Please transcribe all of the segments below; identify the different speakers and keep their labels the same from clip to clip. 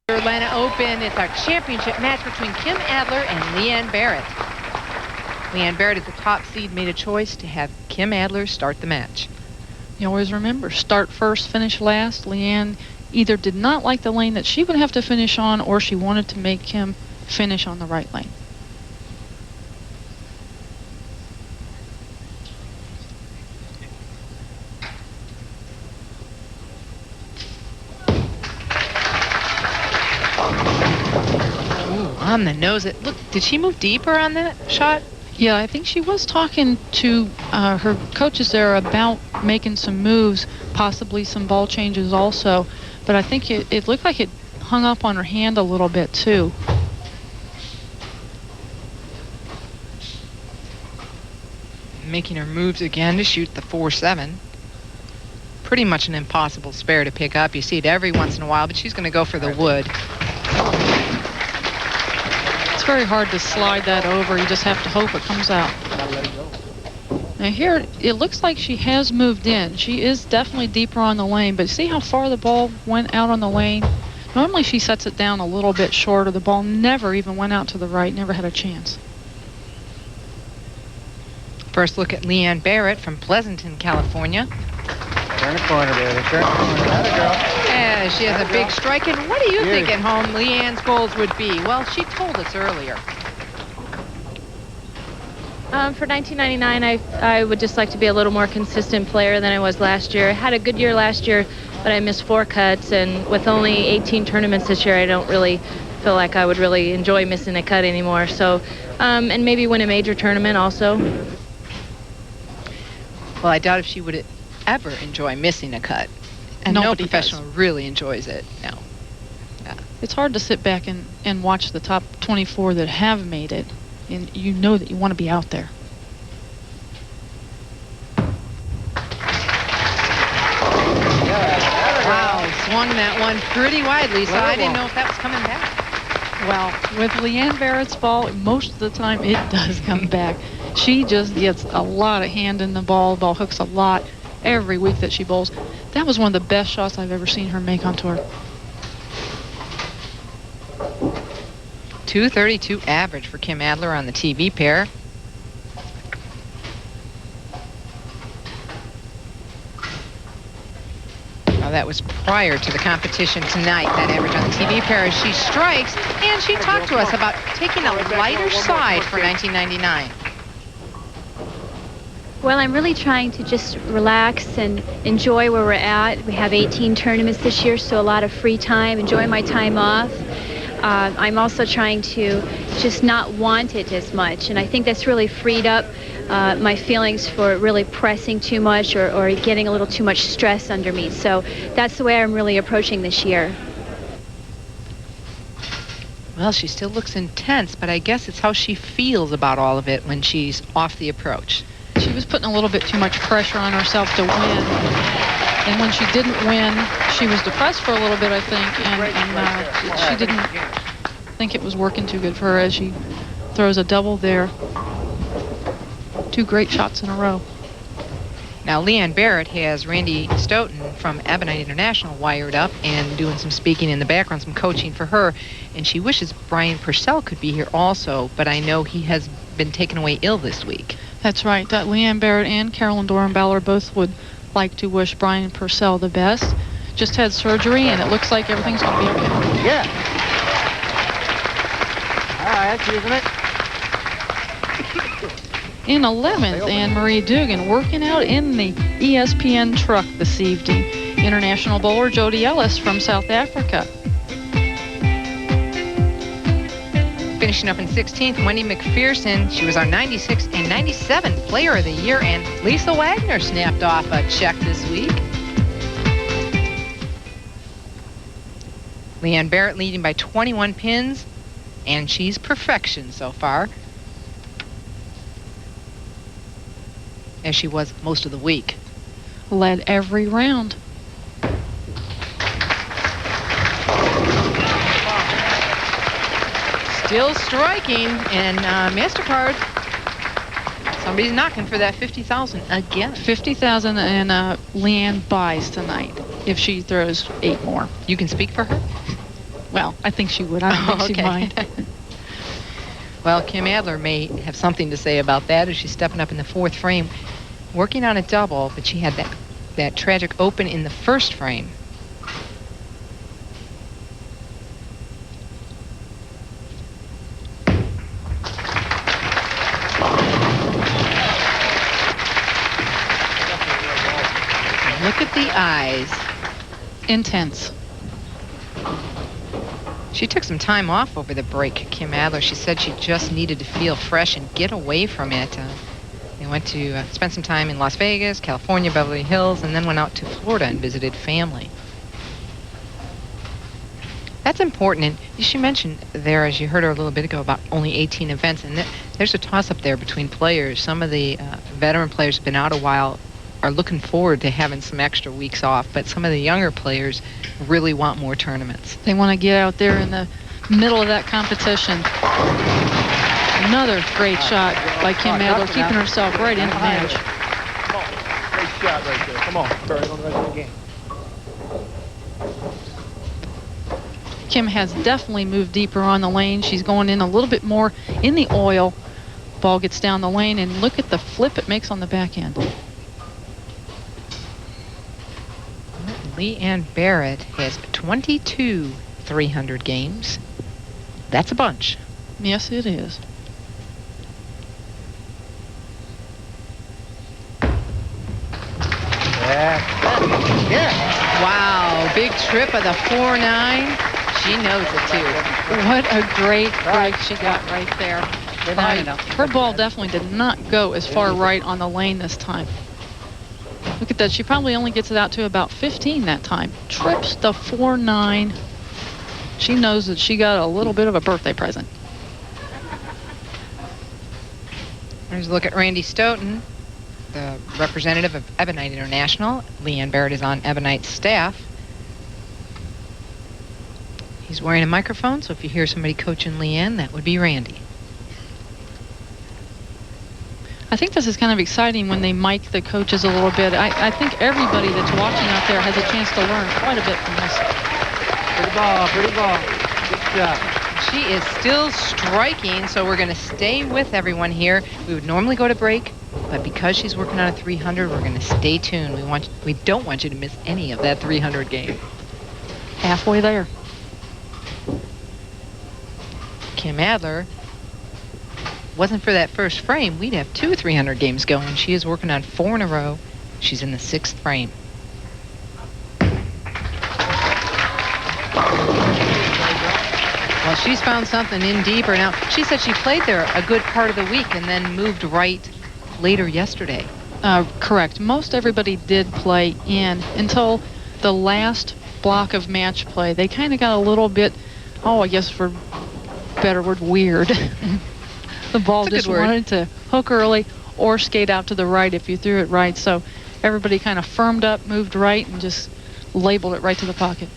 Speaker 1: Atlanta Open. It's our championship match between Kim-Adler and Leanne Barrette. Leanne Barrette, at the top seed, made a choice to have Kim-Adler start the match.
Speaker 2: You always remember, start first, finish last. Leanne either did not like the lane that she would have to finish on, or she wanted to make Kim finish on the right lane.
Speaker 1: On the nose. Look, did she move deeper on that shot?
Speaker 2: Yeah, I think she was talking to her coaches there about making some moves, possibly some ball changes also. But I think it looked like it hung up on her hand a little bit too.
Speaker 1: Making her moves again to shoot the 4-7. Pretty much an impossible spare to pick up. You see it every once in a while, but she's going to go for the wood.
Speaker 2: It's very hard to slide that over. You just have to hope it comes out. Now here, it looks like she has moved in. She is definitely deeper on the lane, but see how far the ball went out on the lane? Normally she sets it down a little bit shorter. The ball never even went out to the right, never had a chance.
Speaker 1: First look at Leanne Barrette from Pleasanton, California.
Speaker 3: Turn the corner, baby. Turn the corner. Atta girl.
Speaker 1: Yeah, she has a big strike. And what do you think at home Leanne's goals would be? Well, she told us earlier.
Speaker 4: For 1999, I would just like to be a little more consistent player than I was last year. I had a good year last year, but I missed 4 cuts. And with only 18 tournaments this year, I don't really feel like I would really enjoy missing a cut anymore. So, and maybe win a major tournament also.
Speaker 1: Well, I doubt if she would ever enjoy missing a cut. And no professional really enjoys it. No. Yeah.
Speaker 2: It's hard to sit back and watch the top 24 that have made it, and you know that you want to be out there.
Speaker 1: Wow, swung that one pretty widely, so I didn't know if that was coming back.
Speaker 2: Well, with Leanne Barrette's ball, most of the time it does come back. She just gets a lot of hand in the ball. The ball hooks a lot every week that she bowls. That was one of the best shots I've ever seen her make on tour.
Speaker 1: .232 average for Kim-Adler on the TV pair. Now that was prior to the competition tonight, that average on the TV pair as she strikes, and she talked to us about taking a lighter side for 1999.
Speaker 5: Well, I'm really trying to just relax and enjoy where we're at. We have 18 tournaments this year, so a lot of free time, enjoy my time off. I'm also trying to just not want it as much, and I think that's really freed up my feelings for really pressing too much or getting a little too much stress under me. So that's the way I'm really approaching this year.
Speaker 1: Well, she still looks intense, but I guess it's how she feels about all of it when she's off the approach.
Speaker 2: She was putting a little bit too much pressure on herself to win. And when she didn't win, she was depressed for a little bit, I think, and she didn't think it was working too good for her as she throws a double there. 2 great shots in a row.
Speaker 1: Now, Leanne Barrette has Randy Stoughton from Ebonite International wired up and doing some speaking in the background, some coaching for her. And she wishes Brian Purcell could be here also, but I know he has been taken away ill this week.
Speaker 2: That's right. Leanne Barrette and Carolyn Dorenbauer both would like to wish Brian Purcell the best. Just had surgery, and it looks like everything's going to be okay.
Speaker 3: Yeah. All right, that's using it.
Speaker 2: In 11th, Anne-Marie Dugan working out in the ESPN truck this evening. International bowler Jody Ellis from South Africa.
Speaker 1: Finishing up in 16th, Wendy McPherson. She was our 96 and 97 Player of the Year, and Lisa Wagner snapped off a check this week. Leanne Barrette leading by 21 pins, and she's perfection so far, as she was most of the week.
Speaker 2: Led every round.
Speaker 1: Still striking, and MasterCard, somebody's knocking for that $50,000 again.
Speaker 2: $50,000, and Leanne buys tonight if she throws 8 more.
Speaker 1: You can speak for her?
Speaker 2: Well, I think she would. I don't think she'd mind.
Speaker 1: Well, Kim-Adler may have something to say about that as she's stepping up in the 4th frame, working on a double, but she had that tragic open in the 1st frame. Look at the eyes.
Speaker 2: Intense.
Speaker 1: She took some time off over the break, Kim-Adler. She said she just needed to feel fresh and get away from it. They went to spend some time in Las Vegas, California, Beverly Hills, and then went out to Florida and visited family. That's important. And she mentioned there, as you heard her a little bit ago, about only 18 events. And there's a toss-up there between players. Some of the veteran players have been out a while, are looking forward to having some extra weeks off, but some of the younger players really want more tournaments.
Speaker 2: They want to get out there in the middle of that competition. Another great shot by Kim-Adler, keeping herself right in the match.
Speaker 3: Great shot right there. Come on. Right on the rest of the game.
Speaker 2: Kim has definitely moved deeper on the lane. She's going in a little bit more in the oil. Ball gets down the lane, and look at the flip it makes on the backhand.
Speaker 1: Leanne Barrette has 22 300 games. That's a bunch.
Speaker 2: Yes, it is.
Speaker 3: Yeah.
Speaker 1: Wow, big trip of the 4-9. She knows it too.
Speaker 2: What a great break she got right there. Her ball definitely did not go as far right on the lane this time. Look at that. She probably only gets it out to about 15 that time. Trips the 4-9. She knows that she got a little bit of a birthday present.
Speaker 1: Here's a look at Randy Stoughton, the representative of Ebonite International. Leanne Barrette is on Ebonite's staff. He's wearing a microphone, so if you hear somebody coaching Leanne, that would be Randy.
Speaker 2: I think this is kind of exciting when they mic the coaches a little bit. I think everybody that's watching out there has a chance to learn quite a bit from this.
Speaker 3: Pretty ball, pretty ball. Good job.
Speaker 1: She is still striking, so we're going to stay with everyone here. We would normally go to break, but because she's working on a 300, we're going to stay tuned. We don't want you to miss any of that 300 game.
Speaker 2: Halfway there.
Speaker 1: Kim-Adler, wasn't for that first frame, we'd have 2 300 games going. She is working on 4 in a row. She's in the 6th frame. Well, she's found something in deeper. Now, she said she played there a good part of the week and then moved right later yesterday.
Speaker 2: Correct. Most everybody did play in until the last block of match play. They kind of got a little bit, I guess for better word, weird. The ball just wanted to hook early or skate out to the right if you threw it right. So everybody kind of firmed up, moved right, and just labeled it right to the pocket.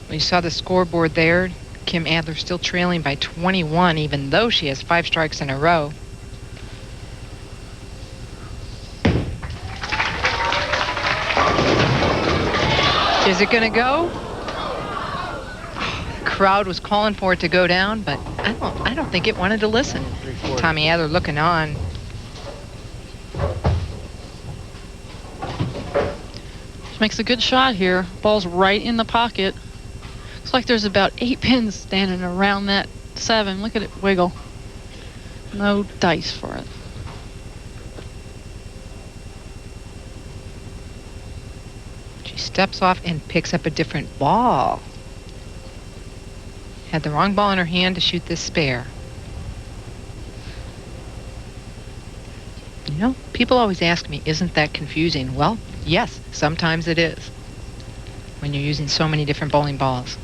Speaker 1: You saw the scoreboard there. Kim-Adler still trailing by 21, even though she has 5 strikes in a row. Is it going to go? The crowd was calling for it to go down, but I don't think it wanted to listen. Tommy Adler looking on.
Speaker 2: She makes a good shot here. Ball's right in the pocket. Looks like there's about 8 pins standing around that 7. Look at it wiggle. No dice for it.
Speaker 1: She steps off and picks up a different ball. Had the wrong ball in her hand to shoot this spare. You know, people always ask me, isn't that confusing? Well, yes, sometimes it is, when you're using so many different bowling balls.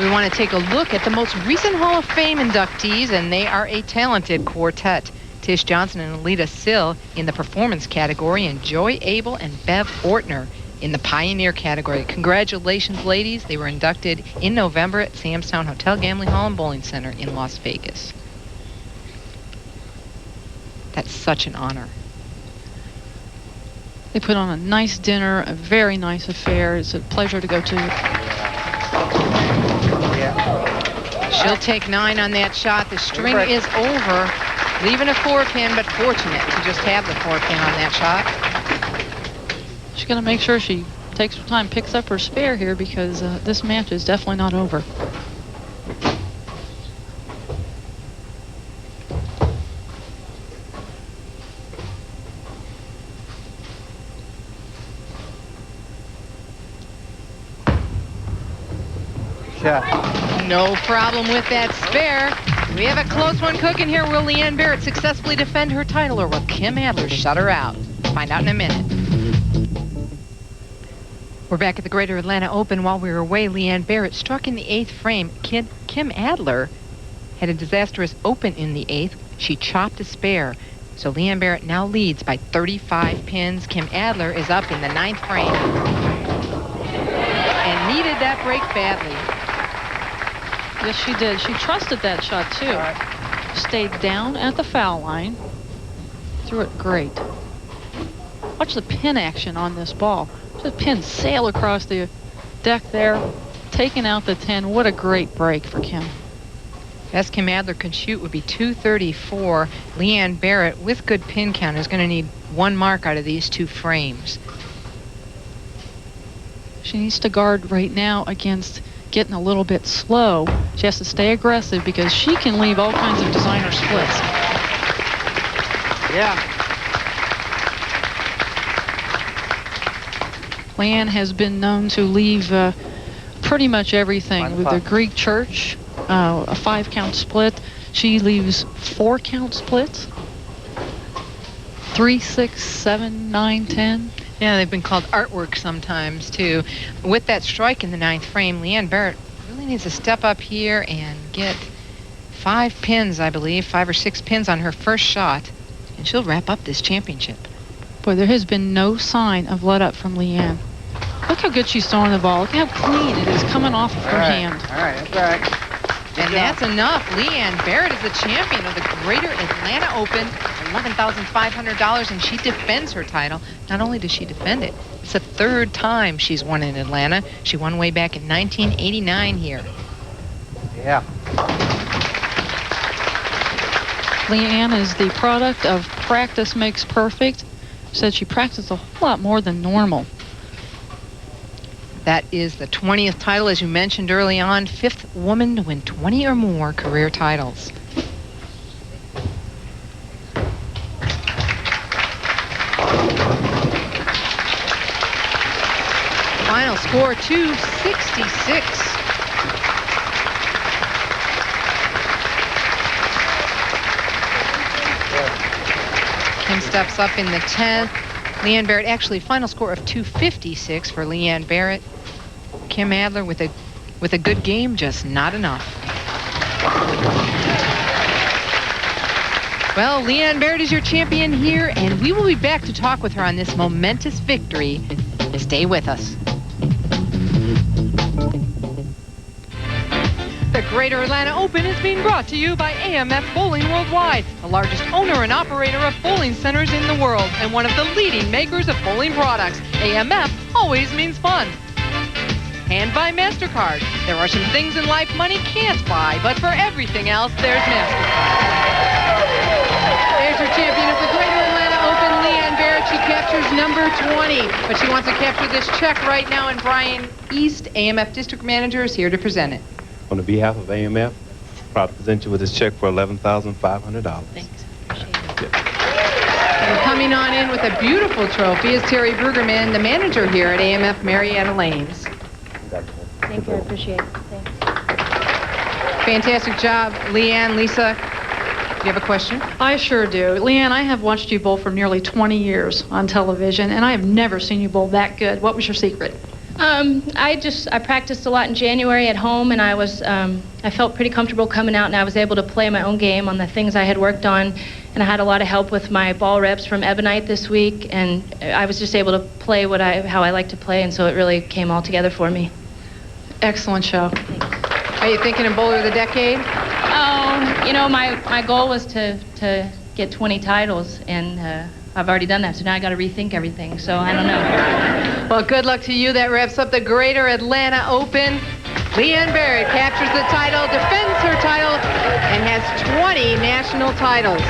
Speaker 1: We want to take a look at the most recent Hall of Fame inductees, and they are a talented quartet. Tish Johnson and Alita Sill in the performance category, and Joy Abel and Bev Ortner in the pioneer category. Congratulations, ladies. They were inducted in November at Sam's Town Hotel, Gambling Hall, and Bowling Center in Las Vegas. That's such an honor.
Speaker 2: They put on a nice dinner, a very nice affair. It's a pleasure to go to.
Speaker 1: She'll take 9 on that shot. The string is over, leaving a 4-pin, but fortunate to just have the 4-pin on that shot.
Speaker 2: She's going to make sure she takes her time, picks up her spare here, because this match is definitely not over.
Speaker 1: No problem with that spare. We have a close one cooking here. Will Leanne Barrette successfully defend her title, or will Kim-Adler shut her out? Find out in a minute. We're back at the Greater Atlanta Open. While we were away, Leanne Barrette struck in the 8th frame. Kim-Adler had a disastrous open in the 8th. She chopped a spare. So Leanne Barrette now leads by 35 pins. Kim-Adler is up in the 9th frame and needed that break badly.
Speaker 2: Yes, she did. She trusted that shot, too. Stayed down at the foul line. Threw it great. Watch the pin action on this ball. The pin sail across the deck there, taking out the 10. What a great break for Kim.
Speaker 1: Best Kim-Adler could shoot would be 234. Leanne Barrette, with good pin count, is going to need 1 mark out of these 2 frames.
Speaker 2: She needs to guard right now against getting a little bit slow. She has to stay aggressive because she can leave all kinds of designer splits.
Speaker 3: Yeah.
Speaker 2: Leanne has been known to leave pretty much everything. With the Greek church, a 5-count split. She leaves 4-count splits. 3, 6, 7, 9, 10.
Speaker 1: Yeah, they've been called artwork sometimes, too. With that strike in the 9th frame, Leanne Barrette really needs to step up here and get 5 pins, I believe, 5 or 6 pins on her first shot, and she'll wrap up this championship.
Speaker 2: Boy, there has been no sign of let up from Leanne. Look how good she's throwing the ball. Look how clean it is coming off of her hand.
Speaker 3: All right, that's all right.
Speaker 1: And that's enough. Leanne Barrette is the champion of the Greater Atlanta Open, $11,500, and she defends her title. Not only does she defend it, it's the 3rd time she's won in Atlanta. She won way back in 1989 here.
Speaker 3: Yeah.
Speaker 2: Leanne is the product of practice makes perfect. Said she practiced a whole lot more than normal.
Speaker 1: That is the 20th title, as you mentioned early on. 5th woman to win 20 or more career titles. Final score 266. Kim steps up in the 10th. Leanne Barrette, actually final score of 256 for Leanne Barrette. Kim-Adler with a good game, just not enough. Well, Leanne Barrette is your champion here, and we will be back to talk with her on this momentous victory. Stay with us. The Greater Atlanta Open is being brought to you by AMF Bowling Worldwide, the largest owner and operator of bowling centers in the world, and one of the leading makers of bowling products. AMF always means fun. And by MasterCard. There are some things in life money can't buy, but for everything else, there's MasterCard. There's your champion of the Greater Atlanta Open, Leanne Barrette. She captures number 20, but she wants to capture this check right now, and Brian East, AMF District Manager, is here to present it.
Speaker 6: On behalf of AMF, proud to present you with this check for $11,500.
Speaker 4: Thanks.
Speaker 1: And coming on in with a beautiful trophy is Terry Brueggemann, the manager here at AMF Marietta Lanes.
Speaker 4: Thank you. I appreciate it. Thanks.
Speaker 1: Fantastic job, Leanne. Lisa, do you have a question?
Speaker 2: I sure do. Leanne, I have watched you bowl for nearly 20 years on television, and I have never seen you bowl that good. What was your secret?
Speaker 4: I practiced a lot in January at home, and I felt pretty comfortable coming out, and I was able to play my own game on the things I had worked on, and I had a lot of help with my ball reps from Ebonite this week, and I was just able to play how I like to play, and so it really came all together for me.
Speaker 2: Excellent show.
Speaker 1: Are you thinking of Bowler of the Decade?
Speaker 4: Oh, my goal was to get 20 titles, and
Speaker 7: I've already done that, so now I got to rethink everything. So I don't know.
Speaker 1: Well, good luck to you. That wraps up the Greater Atlanta Open. Leanne Barrette captures the title, defends her title, and has 20 national titles.